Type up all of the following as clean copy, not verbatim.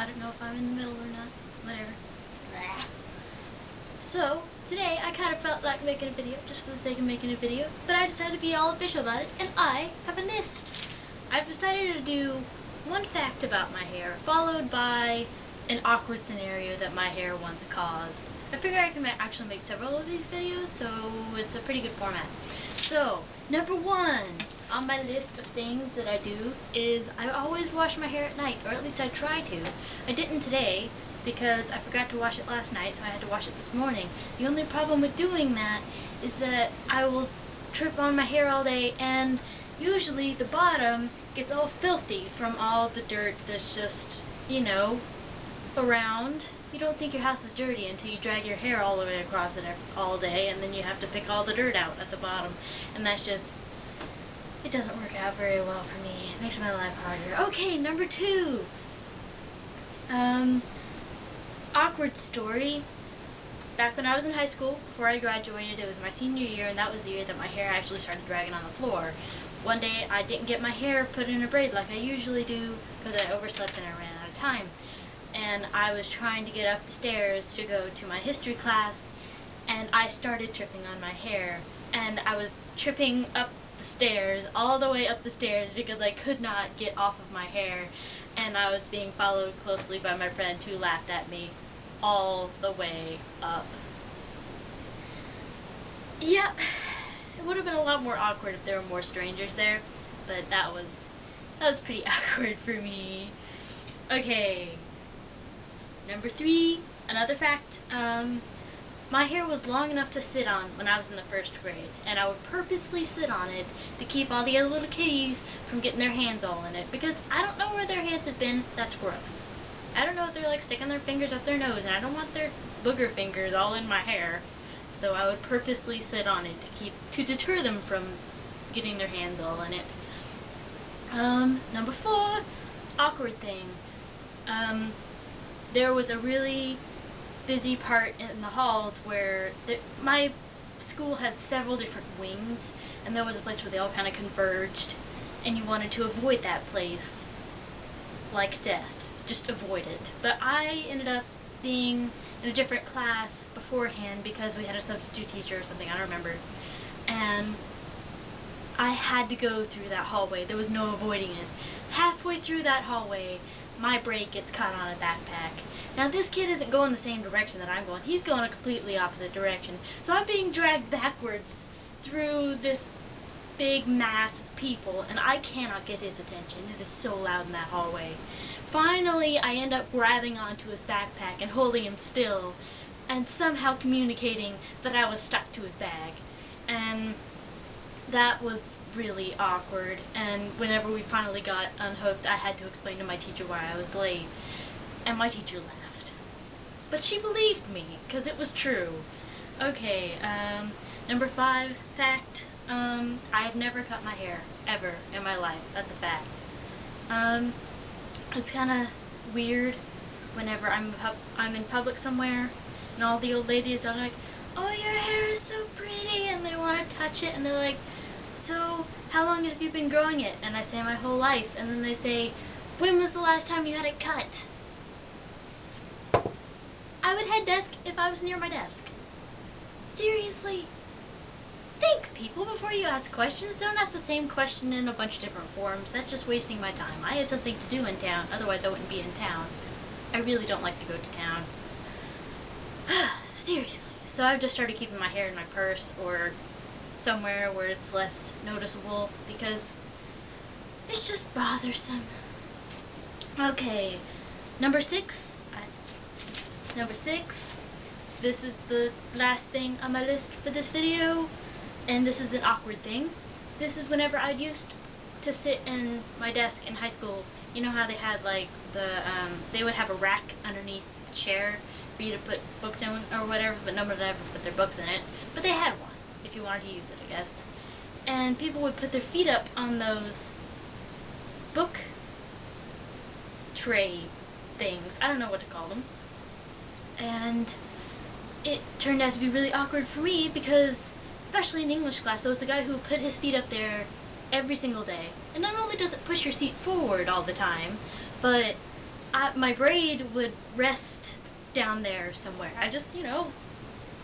I don't know if I'm in the middle or not. Whatever. So, today I kind of felt like making a video just for the sake of making a video, but I decided to be all official about it, and I have a list. I've decided to do one fact about my hair, followed by an awkward scenario that my hair once caused. I figure I can actually make several of these videos, so it's a pretty good format. So, number one on my list of things that I do is I always wash my hair at night, or at least I try to. I didn't today because I forgot to wash it last night, so I had to wash it this morning. The only problem with doing that is that I will trip on my hair all day, and usually the bottom gets all filthy from all the dirt that's just, you know, around. You don't think your house is dirty until you drag your hair all the way across it all day, and then you have to pick all the dirt out at the bottom, and that's just, it doesn't work out very well for me. It makes my life harder. Okay, number two. Awkward story. Back when I was in high school, before I graduated, it was my senior year, and that was the year that my hair actually started dragging on the floor. One day I didn't get my hair put in a braid like I usually do because I overslept and I ran out of time. And I was trying to get up the stairs to go to my history class, and I started tripping on my hair. And I was tripping up the stairs, all the way up the stairs, because I could not get off of my hair. And I was being followed closely by my friend who laughed at me all the way up. Yeah, it would have been a lot more awkward if there were more strangers there, but that was pretty awkward for me. Okay, number three, another fact. My hair was long enough to sit on when I was in the first grade, and I would purposely sit on it to keep all the other little kitties from getting their hands all in it, because I don't know where their hands have been. That's gross. I don't know if they're like sticking their fingers up their nose, and I don't want their booger fingers all in my hair, so I would purposely sit on it to deter them from getting their hands all in it. Number four, awkward thing. There was a really busy part in the halls where my school had several different wings, and there was a place where they all kind of converged, and you wanted to avoid that place like death. Just avoid it. But I ended up being in a different class beforehand because we had a substitute teacher or something, I don't remember, and I had to go through that hallway. There was no avoiding it. Halfway through that hallway, my braid gets caught on a backpack. Now this kid isn't going the same direction that I'm going. He's going a completely opposite direction. So I'm being dragged backwards through this big mass of people, and I cannot get his attention. It is so loud in that hallway. Finally, I end up grabbing onto his backpack and holding him still, and somehow communicating that I was stuck to his bag. And that was really awkward, and whenever we finally got unhooked, I had to explain to my teacher why I was late, and my teacher laughed. But she believed me, because it was true. Okay, number five fact, I have never cut my hair, ever, in my life. That's a fact. It's kind of weird whenever I'm in public somewhere, and all the old ladies are like, "Oh, your hair is so pretty," and they want to touch it, and they're like, "So, how long have you been growing it?" And I say, "My whole life." And then they say, "When was the last time you had it cut?" I would head desk if I was near my desk. Seriously. Think, people, before you ask questions. Don't ask the same question in a bunch of different forms. That's just wasting my time. I had something to do in town, otherwise I wouldn't be in town. I really don't like to go to town. Seriously. So I've just started keeping my hair in my purse or somewhere where it's less noticeable, because it's just bothersome. Okay, number six. This is the last thing on my list for this video, and this is an awkward thing. This is whenever I used to sit in my desk in high school. You know how they had like they would have a rack underneath the chair for you to put books in or whatever, but nobody would ever put their books in it. But they had one if you wanted to use it, I guess. And people would put their feet up on those book tray things. I don't know what to call them. And it turned out to be really awkward for me because, especially in English class, there was the guy who put his feet up there every single day. And not only does it push your seat forward all the time, but my braid would rest down there somewhere. I just,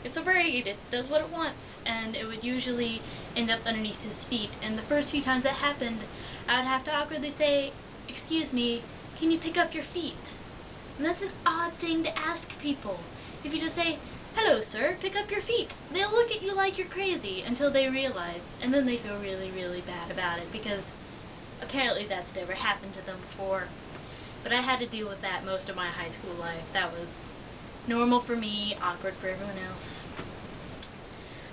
it's a braid, it does what it wants, and it would usually end up underneath his feet. And the first few times that happened, I would have to awkwardly say, "Excuse me, can you pick up your feet?" And that's an odd thing to ask people. If you just say, "Hello sir, pick up your feet," they'll look at you like you're crazy until they realize, and then they feel really, really bad about it, because apparently that's never happened to them before. But I had to deal with that most of my high school life. That was normal for me, awkward for everyone else.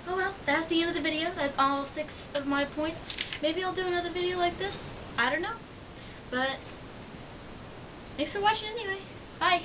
Oh well, that's the end of the video. That's all 6 of my points. Maybe I'll do another video like this. I don't know. But thanks for watching anyway. Bye.